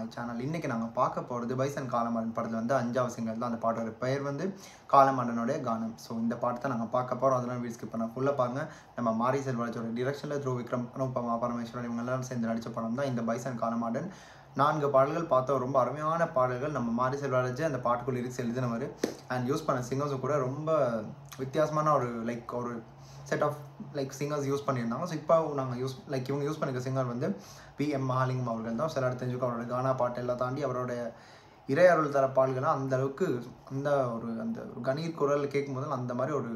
My channel. இன்றைக்கி நாங்கள் பார்க்க போகிறது பைசன் காலமாடன் படத்தில் வந்து 5வது சிங்கர் தான். அந்த பாட்டோட பெயர் வந்து காலமாடனுடைய கானம். ஸோ இந்த பாட்டை தான் நாங்கள் பார்க்க போகிறோம். அதெல்லாம் வீடியோ ஸ்கிப் பண்ண ஃபுல்லாக பாருங்க. நம்ம மாரி செல்வராஜோட டிரெக்ஷனில் த்ரூ விக்ரம், அனுபமா பரமேஸ்வரன் இவங்க எல்லாரும் சேர்ந்து நடித்த படம் தான் இந்த பைசன் காலமாடன். 4 பாடல்கள் பார்த்தோம். ரொம்ப அருமையான பாடல்கள். நம்ம மாரி செல்வராஜ் அந்த பாட்டுக்குள் லிரிக்ஸ் எழுதினவர் அண்ட் யூஸ் பண்ண சிங்கர்ஸும் கூட ரொம்ப வித்தியாசமான ஒரு செட் ஆஃப் சிங்கர்ஸ் யூஸ் பண்ணியிருந்தாங்க. ஸோ இப்போ நாங்கள் இவங்க யூஸ் பண்ணிக்க சிங்கர் வந்து PM மகாலிங்கம் அவர்கள் தான். சில தெரிஞ்சுக்க அவரோட கானா பாட்டு எல்லாம் தாண்டி அவரோட இறையருள் தர பாடல்கள்லாம் அந்த அளவுக்கு அந்த கணீர் குரல் கேட்கும்போது அந்த மாதிரி ஒரு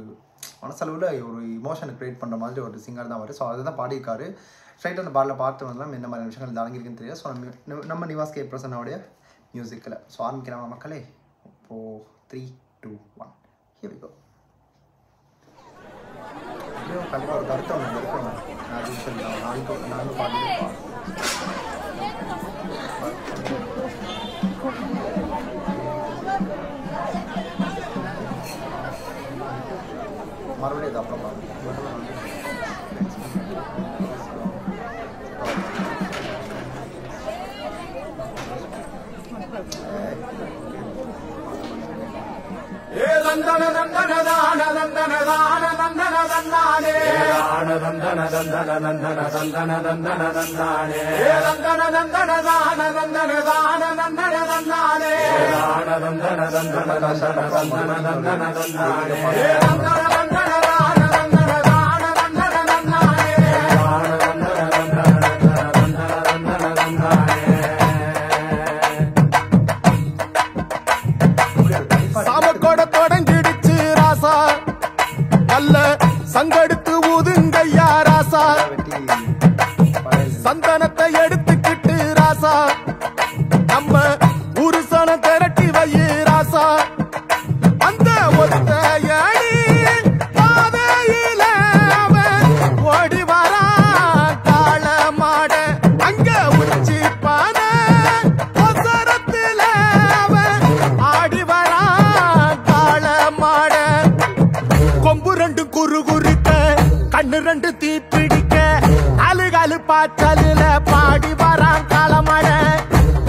மனசளவில் ஒரு இமோஷனை க்ரியேட் பண்ணுற மாதிரி ஒரு சிங்கர் தான் அவர். ஸோ அதை தான் பாடியிருக்காரு. ஸ்ட்ரைட்டாக அந்த பாடலில் பார்த்து வந்தாலும் என்ன மாதிரி விஷயங்கள் அடங்கியிருக்குன்னு தெரியாது. ஸோ நம்ம நிவாஸ் கே பிரசன்னோடைய மியூசிக்கில் ஸோ ஆரம்பிக்கிறாங்க மக்களே. இப்போது 3, 2, 1 here we go. கண்டிப்பாக ஒரு கருத்தை ஒன்று இருக்கணும். நான் சொல்லிட்டேன். நானும் பாட்டு மறுபடியும் இது அப்புறம் பாருங்க. நந்தன நந்தன தான நந்தன தான நந்தன தந்தானே நந்தன நந்தன நந்தன தந்தன நந்தன தந்தானே நந்தன நந்தன தான நந்தன தான நந்தன தந்தானே நந்தன நந்தன தந்தன தந்தன நந்தன தந்தானே நந்தன நந்தன தான நந்தன தான நந்தன தந்தானே நந்தன நந்தன நந்தன நந்தன தந்தானே. சாமக்கோட தொடங்கிடுச்சு ராசா, நல்ல சங்கெடுத்து ஊதுங்கையா ராசா, சந்தனத்தை எடுத்துக்கிட்டு ராசா, நம்ம உருசனம் திரட்டி வையு ராசா, அந்த ஒத்தையடி பாதையில அவன் ஓடி வரான் காளமாட, அங்க உச்சி பாத ஒசரத்துல அவன் ஆடி வரான் காளமாட, கொம்பு 2 குறுகுறுக்க கண்ணு 2 தீப்பிடிக்க அழுகாலு பாச்சலில பாடி வரான் காளமாட,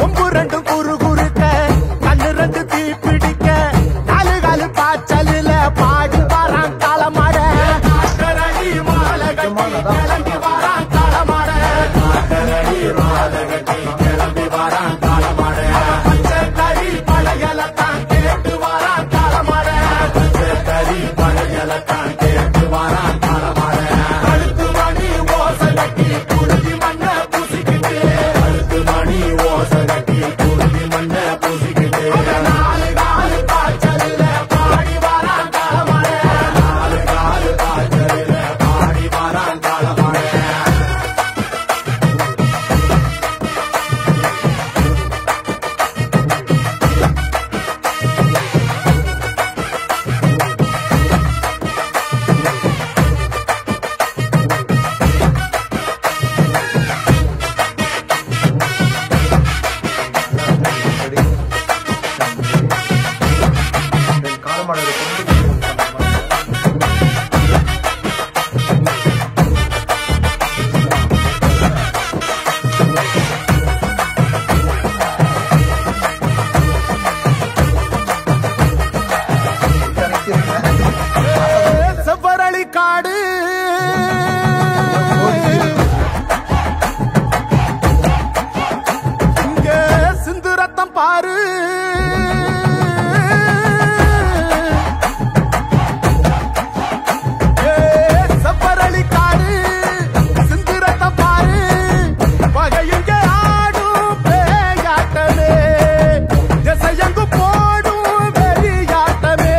கொம்பு 2 குறுகுறுக்க கண்ணு 2 தீப்பிடிக்க அழுகாலு பாச்சலில பாடி வரான் காளமாட, காட்டரடி மாலை கட்டி கிளம்பி வரான் காளமாட, காட்டரடி மாலை கட்டி கிளம்பி வரான் காளமாட, பச்சை கறி பழையலத்தான் கேட்டு வரான் காளமாட, பச்சை கறி பழையலத்தான் கேட்டு வரான் காளமாட, கழுத்து மணி ஓசை கட்டி குருதி மண்ண பூசிக்கிட்டு, கழுத்து மணி ஓசை கட்டி குருதி மண்ண பூசிக்கிட்டு, 4 காலு பாய்ச்சலில பாடி வரான் காளமாட, 4 காலு பாய்ச்சலில பாடி வரான் காளமாட. காலமாடோட செவ்வரளி காடு இங்க சிந்து ரத்தம் பாரு, செவ்வரளி காடு சிந்து ரத்தம் பாரு, பகையுங்க ஆடும் பேயாட்டமே, திசையங்கு போடும் வெறியாட்டமே,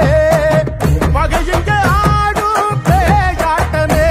பகையுங்க ஆடும் பேயாட்டமே,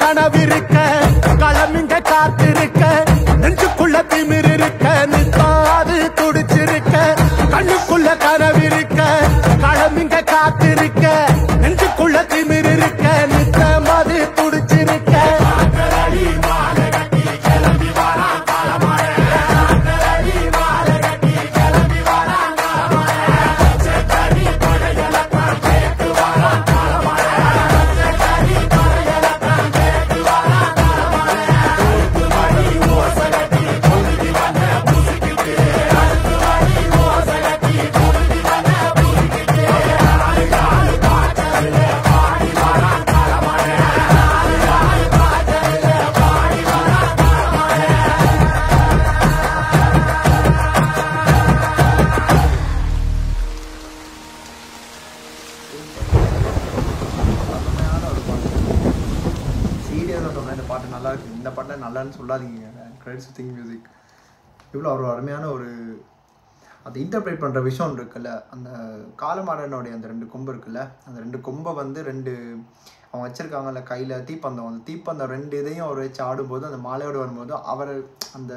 கனவிருக்க களமிங்க காத்திருக்க நெஞ்சுக்குள்ள திமிர் இருக்க நித்தாது துடிச்சிருக்க கண்ணுக்குள்ள கனவிருக்க களமிங்க காத்திருக்க நெஞ்சுக்குள்ள திமிர் இருக்க நித்தமாது துடிச்சிருக்க பாட்டு நல்லா இருக்கு. இந்த பாட்டில் நல்லான்னு சொல்லாதீங்க. Credits thing music. இவ்வளோ ஒரு அருமையான ஒரு அதை இன்டர்பிரேட் பண்ணுற விஷயம் இருக்குல்ல, அந்த காலமாடனுடைய அந்த 2 கொம்பு இருக்குல்ல, அந்த 2 கொம்பை வந்து 2 அவங்க வச்சுருக்காங்கல்ல கையில் தீப்பந்தம், அந்த தீப்பந்தம் 2 இதையும் அவர் வச்சு ஆடும்போது அந்த மாலையோடு வரும்போது அவர் அந்த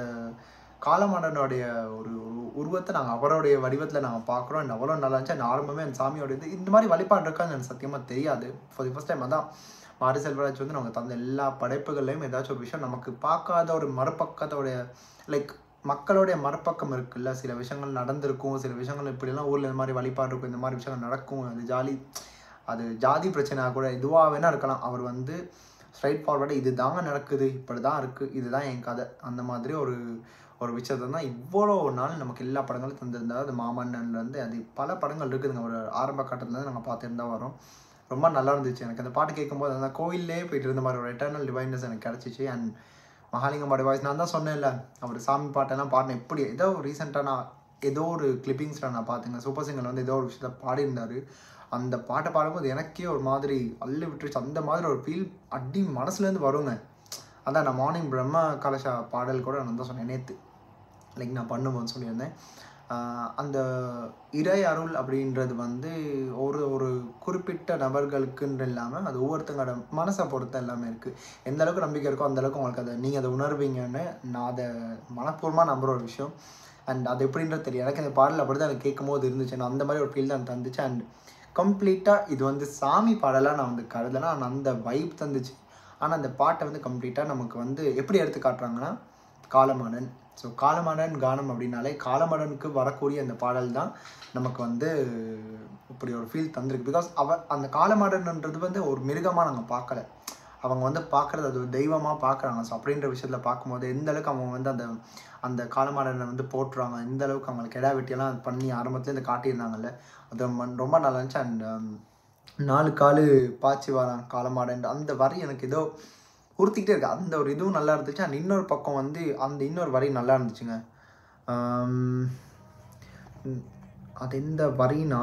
காலமாடனுடைய ஒரு உருவத்தை நாங்கள் அவருடைய வடிவத்தில் நாங்கள் பார்க்குறோம். அண்ட் அவ்வளோ நல்லா இருந்துச்சு. அந்த ஆரம்பமே அந்த சாமியோட இது இந்த மாதிரி வழிபாடு இருக்கான்னு எனக்கு சத்தியமாக தெரியாது. ஃபார் தி ஃபர்ஸ்ட் டைம் அதான் மாரி செல்வராஜ் வந்து நமக்கு தந்த எல்லா படைப்புகள்லையும் ஏதாச்சும் ஒரு விஷயம் நமக்கு பார்க்காத ஒரு மறுபக்கத்தோடைய லைக் மக்களுடைய மறுபக்கம் இருக்குல்ல, சில விஷயங்கள் நடந்திருக்கும், சில விஷயங்கள் இப்படிலாம் ஊரில் இந்த மாதிரி வழிபாடு இருக்கும், இந்த மாதிரி விஷயங்கள் நடக்கும், அது ஜாதி பிரச்சனையாக கூட இதுவாக வேணா இருக்கலாம். அவர் வந்து ஸ்ட்ரைட் ஃபார்வர்டு இது தாங்க நடக்குது, இப்படி தான் இருக்குது, இதுதான் என் கதை, அந்த மாதிரி ஒரு விஷயத்தை தான் இவ்வளோ நாள் நமக்கு எல்லா படங்களும் தந்திருந்தால் அது மாமன்னன்லேருந்து அது பல படங்கள் இருக்குதுங்க. ஒரு ஆரம்ப கட்டத்துலேருந்து நாங்கள் பார்த்துருந்தா வரோம். ரொம்ப நல்லா இருந்துச்சு. எனக்கு அந்த பாட்டு கேட்கும்போது அந்த கோவிலே போயிட்டு இருந்த மாதிரி ஒரு எட்டர்னல் டிவைனஸ் எனக்கு கிடச்சிச்சு. அண்ட் மகாலிங்கமோட வாய்ஸ் நான் தான் சொன்னேன்ல, அவர் சாமி பாட்டெல்லாம் பாடினேன். எப்படி ஏதோ ரீசெண்டாக நான் ஏதோ ஒரு கிளிப்பிங்ஸில் நான் பார்த்துங்க, சூப்பர் சிங்கர் வந்து ஏதோ ஒரு விஷயத்த பாடியிருந்தார். அந்த பாட்டை பாடும்போது எனக்கே ஒரு மாதிரி அள்ளி விட்டுருச்சு. அந்த மாதிரி ஒரு ஃபீல் அடி மனசுலேருந்து வருங்க. அதான் நான் மார்னிங் பிரம்ம கலசா பாடல் கூட நான் தான் சொன்னேன் நேற்று, லைக் நான் பண்ணும்போது சொல்லியிருந்தேன். அந்த இறை அருள் அப்படின்றது வந்து ஒரு குறிப்பிட்ட நபர்களுக்குன்னு இல்லாமல் அது ஒவ்வொருத்தங்களோட மனசை பொறுத்த எல்லாமே இருக்குது. எந்த அளவுக்கு நம்பிக்கை இருக்கோ அந்தளவுக்கு உங்களுக்கு அதை நீங்கள் அதை உணர்வீங்கன்னு நான் அதை மனப்பூர்வமாக நம்புகிற ஒரு விஷயம். அண்ட் அது எப்படின்றது தெரியும். எனக்கு அந்த பாடல் அப்படி தான் எனக்கு கேட்கும் போது இருந்துச்சு. நான் அந்த மாதிரி ஒரு ஃபீல் தான் தந்துச்சு. அண்ட் கம்ப்ளீட்டாக இது வந்து சாமி பாடலாக நான் வந்து கருதலாம். ஆனால் அந்த வைப் தந்துச்சு. ஆனால் அந்த பாட்டை வந்து கம்ப்ளீட்டாக நமக்கு வந்து எப்படி எடுத்து காட்டுறாங்கன்னா காலமாடன். ஸோ காலமாடன் கானம் அப்படின்னாலே காலமாடனுக்கு வரக்கூடிய அந்த பாடல் தான் நமக்கு வந்து இப்படி ஒரு ஃபீல் தந்திருக்கு. பிகாஸ் அந்த காலமாடன்ன்றது வந்து ஒரு மிருகமாக நாங்கள் பார்க்கல, அவங்க வந்து பார்க்குறது அது ஒரு தெய்வமாக பார்க்குறாங்க. ஸோ அப்படின்ற விஷயத்தில் பார்க்கும்போது எந்த அளவுக்கு அவங்க வந்து அந்த காலமாடனை வந்து போட்டுறாங்க, எந்த அளவுக்கு அவங்களுக்கு கெடா வெட்டியெல்லாம் பண்ணி ஆரம்பத்துலேருந்து காட்டியிருந்தாங்கல்ல, அது ரொம்ப நல்லா இருந்துச்சு. அண்ட் 4 காலு பாய்ச்சி வரான் காலமாடன் அந்த வரி எனக்கு ஏதோ உறுத்திக்கிட்டே இருக்கு. அந்த ஒரு இதுவும் நல்லா இருந்துச்சு. அண்ட் இன்னொரு பக்கம் வந்து அந்த இன்னொரு வரி நல்லா இருந்துச்சுங்க. அது எந்த வரினா,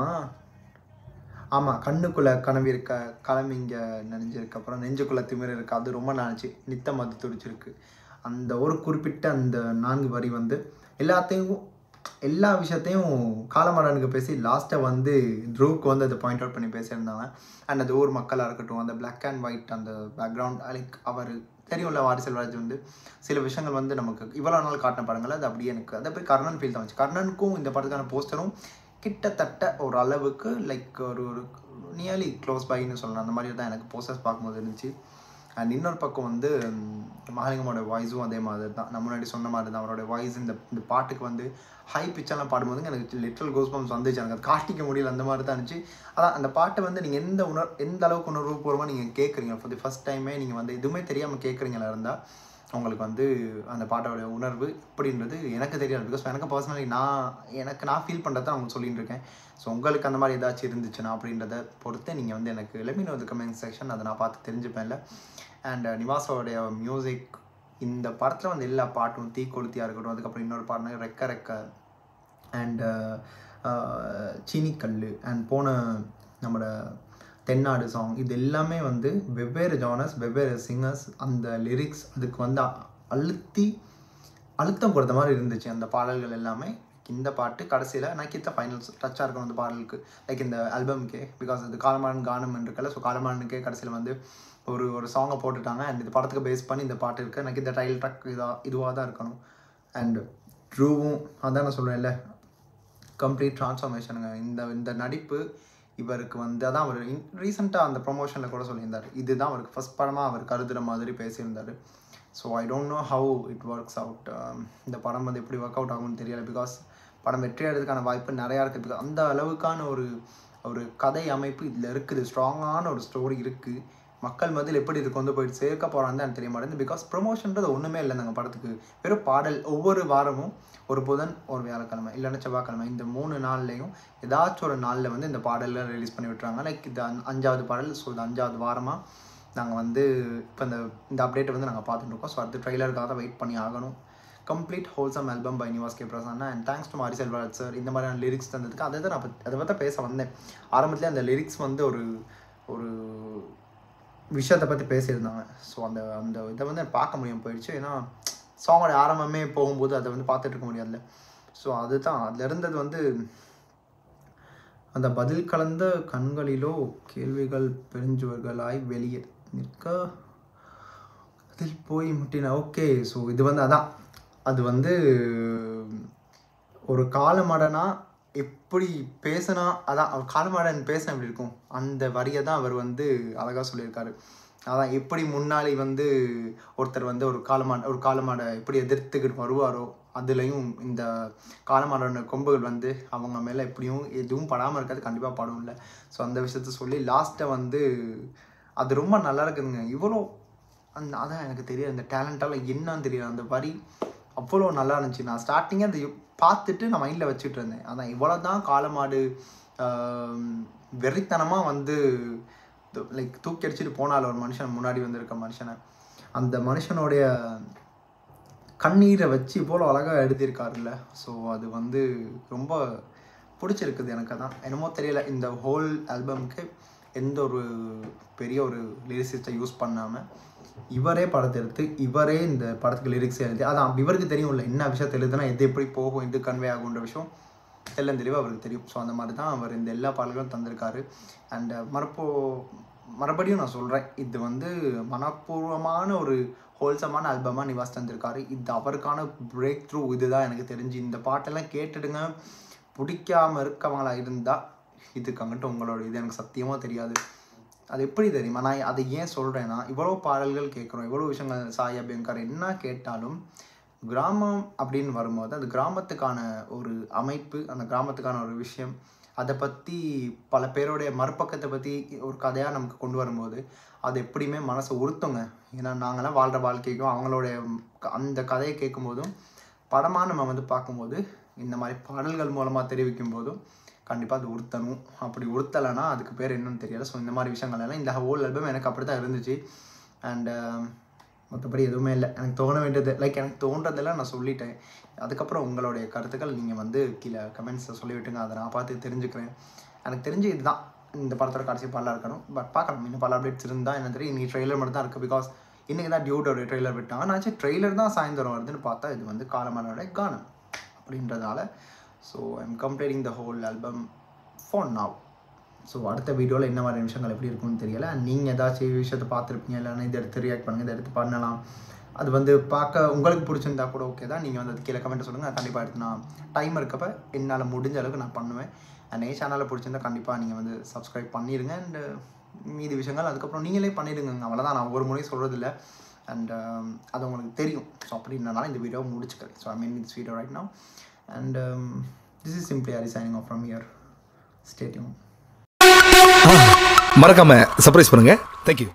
ஆமாம், கண்ணுக்குள்ளே கனவு இருக்க கிளம்பிங்க நினைஞ்சிருக்கு, அப்புறம் நெஞ்சுக்குள்ளே திமிர் இருக்கு, அது ரொம்ப நாச்சு, நித்தம் அது துடிச்சிருக்கு. அந்த ஒரு குறிப்பிட்ட அந்த 4 வரி வந்து எல்லா விஷயத்தையும் காலமாடனுக்கு பேசி லாஸ்ட்டாக வந்து த்ரூவுக்கு வந்து அதை பாயிண்ட் அவுட் பண்ணி பேசியிருந்தாங்க. அண்ட் அது ஊர் மக்களாக இருக்கட்டும், அந்த பிளாக் அண்ட் ஒயிட் அந்த பேக்ரவுண்ட், லைக் அவர் தெரியும்ல மாரி செல்வராஜ் வந்து சில விஷயங்கள் வந்து நமக்கு இவ்வளோ நாள் காட்டின படங்கள் அது அப்படியே எனக்கு அதை போய் கர்ணன் ஃபீல் தான் வச்சு. கர்ணனுக்கும் இந்த படத்துக்கான போஸ்டரும் கிட்டத்தட்ட ஒரு அளவுக்கு லைக் ஒரு நியர்லி க்ளோஸ் பைன்னு சொல்லலாம். அந்த மாதிரி தான் எனக்கு போஸ்டர்ஸ் பார்க்கும்போது இருந்துச்சு. அண்ட் இன்னொரு பக்கம் வந்து மகாலிங்கமோட வாய்ஸும் அதே மாதிரி தான், நான் முன்னாடி சொன்ன மாதிரி தான். அவரோட வாய்ஸ் இந்த பாட்டுக்கு வந்து ஹை பிச்செல்லாம் பாடும்போது எனக்கு லிட்டரல் கோஸ்பம்ஸ் வந்துச்சு. எனக்கு அது காட்டிக்க முடியல, அந்த மாதிரி தான் இருந்துச்சு. அதான் அந்த பாட்டை வந்து நீங்கள் எந்த அளவுக்கு உணர்வுபூர்வமாக நீங்கள் கேட்குறீங்க, ஃபார் தி ஃபர்ஸ்ட் டைமே நீங்கள் வந்து எதுவுமே தெரியாமல் கேட்குறீங்களா இருந்தால் உங்களுக்கு வந்து அந்த பாட்டோட உணர்வு எப்படின்றது எனக்கு தெரியாது. பிகாஸ் எனக்கு பர்சனலி நான் ஃபீல் பண்ணுறத அவங்க சொல்லிட்டு இருக்கேன். ஸோ உங்களுக்கு அந்த மாதிரி ஏதாச்சும் இருந்துச்சுன்னா அப்படின்றத பொறுத்து நீங்கள் வந்து எனக்கு லெட் மீ நோ தி கமெண்ட் செக்ஷன், அதை நான் பார்த்து தெரிஞ்சுப்பேன்ல. அண்ட் நிவாஸோடைய மியூசிக் இந்த படத்தில் வந்து எல்லா பாட்டும் தீக்கொளுத்தியாக இருக்கட்டும், அதுக்கப்புறம் இன்னொரு பாட்டு ரெக்க ரெக்க அண்ட் சீனிக்கல் அண்ட் போன நம்மளோட தென்னாடு சாங், இது எல்லாமே வந்து வெவ்வேறு ஜானர்ஸ், வெவ்வேறு சிங்கர்ஸ், அந்த லிரிக்ஸ் அதுக்கு வந்து அழுத்தம் கொடுத்த மாதிரி இருந்துச்சு அந்த பாடல்கள் எல்லாமே. இந்த பாட்டு கடைசியில் நக்கித்த ஃபைனல் டச்சாக இருக்கும் அந்த பாடலுக்கு, லைக் இந்த ஆல்பம்க்கே. பிகாஸ் அது காலமாடன் கானம் இருக்குல்ல, ஸோ காலமாடனுக்கே கடைசியில் வந்து ஒரு சாங்கை போட்டுட்டாங்க. அண்ட் இந்த படத்துக்கு பேஸ் பண்ணி இந்த பாட்டு இருக்குது. எனக்கு இந்த டைட்டில் ட்ராக் இதுவாக தான் இருக்கணும். அண்ட் ட்ரூவும் அதான் நான் சொல்கிறேன்ல, கம்ப்ளீட் ட்ரான்ஸ்ஃபார்மேஷனுங்க. இந்த நடிப்பு இவருக்கு வந்து அதான் அவர் ரீசெண்டாக அந்த ப்ரொமோஷனில் கூட சொல்லியிருந்தார், இதுதான் அவருக்கு ஃபஸ்ட் படமாக அவர் கருதுகிற மாதிரி பேசியிருந்தார். So I don't know how it works out. இந்த படம் வந்து எப்படி ஒர்க் அவுட் ஆகும்னு தெரியலை. பிகாஸ் படம் வெற்றி அடைறதுக்கான வாய்ப்பு நிறையா இருக்குது. பிகாஸ் அந்த அளவுக்கான ஒரு கதை அமைப்பு இதில் இருக்குது. ஸ்ட்ராங்கான ஒரு ஸ்டோரி இருக்குது. மக்கள் மத்தியில் எப்படி இது கொண்டு போயிட்டு சேர்க்க போகிறான்னு தான் தெரிய மாட்டேங்குது. பிகாஸ் ப்ரொமோஷன்றது ஒன்றுமே இல்லை நாங்கள் படத்துக்கு. வெறும் பாடல். ஒவ்வொரு வாரமும் ஒரு புதன், ஒரு வியாழக்கிழமை, இல்லைன்னா செவ்வாய்க்கிழமை, இந்த 3 நாள்லேயும் ஏதாச்சும் ஒரு நாளில் வந்து இந்த பாடலில் ரிலீஸ் பண்ணி விட்டுறாங்க. லைக் இது 5வது பாடல். ஸோ இது 5வது வாரமாக நாங்கள் வந்து இப்போ இந்த அப்டேட்டை வந்து நாங்கள் பார்த்துட்டுருக்கோம். ஸோ அடுத்த ட்ரெய்லருக்காக தான் வெயிட் பண்ணி ஆகணும். Complete wholesome album by Nivas K Prasanna. And thanks to Mari Selvaraj sir இந்த மாதிரியான லிரிக்ஸ் தந்ததுக்கு. அதை தான் அதை பற்றி பேச வந்தேன். ஆரம்பத்தில் அந்த லிரிக்ஸ் வந்து ஒரு விஷயத்தை பற்றி பேசியிருந்தாங்க. ஸோ அந்த இதை வந்து பார்க்க முடியாமல் போயிடுச்சு. ஏன்னா சாங்கோட ஆரம்பமே போகும்போது அதை வந்து பார்த்துட்டு இருக்க முடியாதுல்ல. ஸோ அதுதான் அதில் இருந்தது வந்து அந்த பதில் கலந்த கண்களிலோ கேள்விகள் பெருஞ்சுவர்களாய் வெளியே நிற்க அதில் போய் முட்டின. ஓகே, ஸோ இது வந்து அதான் அது வந்து ஒரு காலமாடனா எப்படி பேசினா அதான் அவர் காலமாடன் பேசினா எப்படி இருக்கும் அந்த வரியை தான் அவர் வந்து அழகாக சொல்லியிருக்காரு. அதான் எப்படி முன்னாடி வந்து ஒருத்தர் வந்து ஒரு காலமாடை எப்படி எதிர்த்துக்கிட்டு வருவாரோ அதுலேயும் இந்த காலமாடோட கொம்புகள் வந்து அவங்க மேலே எப்படியும் எதுவும் படாமல் இருக்காது, கண்டிப்பாக படம் இல்லை. ஸோ அந்த விஷயத்த சொல்லி லாஸ்ட்டை வந்து அது ரொம்ப நல்லா இருக்குதுங்க. இவ்வளோ அதான் எனக்கு தெரியாது அந்த டேலண்டால் என்னன்னு தெரியாது. அந்த வரி அவ்வளோ நல்லா இருந்துச்சு. நான் ஸ்டார்டிங்கே அதை பார்த்துட்டு நான் மைண்டில் வச்சுட்டு இருந்தேன். அதான் இவ்வளோ தான் காலமாடு வெறித்தனமாக வந்து லைக் தூக்கி அடிச்சுட்டு போனால ஒரு மனுஷன் முன்னாடி வந்திருக்க மனுஷனை அந்த மனுஷனுடைய கண்ணீரை வச்சு இவ்வளோ அழகாக எழுதியிருக்காருல்ல. ஸோ அது வந்து ரொம்ப பிடிச்சிருக்குது எனக்கு. அதான் என்னமோ தெரியல, இந்த ஹோல் ஆல்பம்க்கு எந்த ஒரு பெரிய ஒரு லிரிக்ஸிஸ்ட்டை யூஸ் பண்ணாமல் இவரே படத்தை எடுத்து இவரே இந்த படத்துக்கு லிரிக்ஸ் எழுதி அதான் இவருக்கு தெரியும் இல்லை என்ன விஷயத்தை எழுதுனா எது எப்படி போகும் எது கன்வே ஆகுன்ற விஷயம் தெளிவாக அவருக்கு தெரியும். ஸோ அந்த மாதிரி தான் அவர் இந்த எல்லா பாடல்களும் தந்திருக்காரு. அண்ட் மறுபடியும் நான் சொல்கிறேன், இது வந்து மனப்பூர்வமான ஒரு ஹோல்சமான ஆல்பமாக நிவாஸ் தந்திருக்காரு. இது அவருக்கான பிரேக் த்ரூ. இதுதான் எனக்கு தெரிஞ்சு. இந்த பாட்டெல்லாம் கேட்டுடுங்க. பிடிக்காமல் இருக்கவங்களா இருந்தால் இதுக்கு அங்கிட்ட உங்களோட இது எனக்கு சத்தியமாக தெரியாது. அது எப்படி தெரியுமா? நான் அதை ஏன் சொல்கிறேன்னா, இவ்வளோ பாடல்கள் கேட்குறோம், இவ்வளோ விஷயங்கள் சாய் அபியங்கர் என்ன கேட்டாலும் கிராமம் அப்படின்னு வரும்போது அந்த கிராமத்துக்கான ஒரு அமைப்பு, அந்த கிராமத்துக்கான ஒரு விஷயம், அதை பற்றி பல பேருடைய மறுபக்கத்தை பற்றி ஒரு கதையாக நமக்கு கொண்டு வரும்போது அது எப்படியுமே மனசை உறுத்துங்க. ஏன்னா நாங்களாம் வாழ்கிற வாழ்க்கைக்கும் அவங்களுடைய அந்த கதையை கேட்கும்போதும் படமாக நம்ம வந்து பார்க்கும்போது இந்த மாதிரி பாடல்கள் மூலமாக தெரிவிக்கும் போதும் கண்டிப்பாக அது உறுத்தணும். அப்படி உறுத்தலைன்னா அதுக்கு பேர் என்னன்னு தெரியலை. ஸோ இந்த மாதிரி விஷயங்கள் எல்லாம் இந்த ஹோல் ஆல்பம் எனக்கு அப்படி தான் இருந்துச்சு. அண்டு மற்றபடி எதுவுமே இல்லை. எனக்கு தோண வேண்டியது லைக் எனக்கு தோன்றதெல்லாம் நான் சொல்லிட்டேன். அதுக்கப்புறம் உங்களுடைய கருத்துக்கள் நீங்கள் வந்து கீழே கமெண்ட்ஸில் சொல்லிவிட்டுங்க. அதை நான் பார்த்து தெரிஞ்சுக்கிறேன். எனக்கு தெரிஞ்சு இதுதான் இந்த படத்தோட கடைசி பாடலாக இருக்கணும். பட் பார்க்கலாம், இன்னும் பல அப்டேட்ஸ் இருந்தால் என்ன தெரியும். இன்னைக்கு ட்ரெய்லர் மட்டும் தான் இருக்குது. பிகாஸ் இன்றைக்கி தான் டியூட்டோட ட்ரெய்லர் விட்டாங்க. நான் ட்ரெய்லர் தான் சாயந்தரம் வருதுன்னு பார்த்தா இது வந்து காலமானோட கானம் அப்படின்றதால so I'm completing the whole album for now. So அடுத்த வீடியோவில் என்ன மாதிரி விஷயங்கள் எப்படி இருக்குன்னு தெரியலை. நீங்கள் ஏதாச்சும் விஷயத்தை பார்த்துருப்பீங்க, இல்லைன்னா இதை எடுத்து ரியாக்ட் பண்ணுங்கள், இதை எடுத்து பண்ணலாம். அது வந்து பார்க்க உங்களுக்கு பிடிச்சிருந்தா கூட ஓகே தான். நீங்கள் வந்து அது கீழே கமெண்ட்டை சொல்லுங்கள். கண்டிப்பாக எடுத்து நான் டைம் இருக்கப்போ என்னால் முடிஞ்ச அளவுக்கு நான் பண்ணுவேன். அண்ட் சேனலில் பிடிச்சிருந்தா கண்டிப்பாக நீங்கள் வந்து சப்ஸ்கிரைப் பண்ணிடுங்க. அண்டு மீதி விஷயங்கள் அதுக்கப்புறம் நீங்களே பண்ணிடுங்க. அவ்வளோதான், நான் ஒரு முறையும் சொல்கிறதில்ல. அண்ட் அது உங்களுக்கு தெரியும். ஸோ அப்படின்றனால இந்த வீடியோவை முடிச்சுக்கிறேன். So I mean this video right now. And this is simply Hari signing off from here. Stay tune. மறக்காம சர்ப்ரைஸ் பண்ணுங்க. தேங்க்யூ.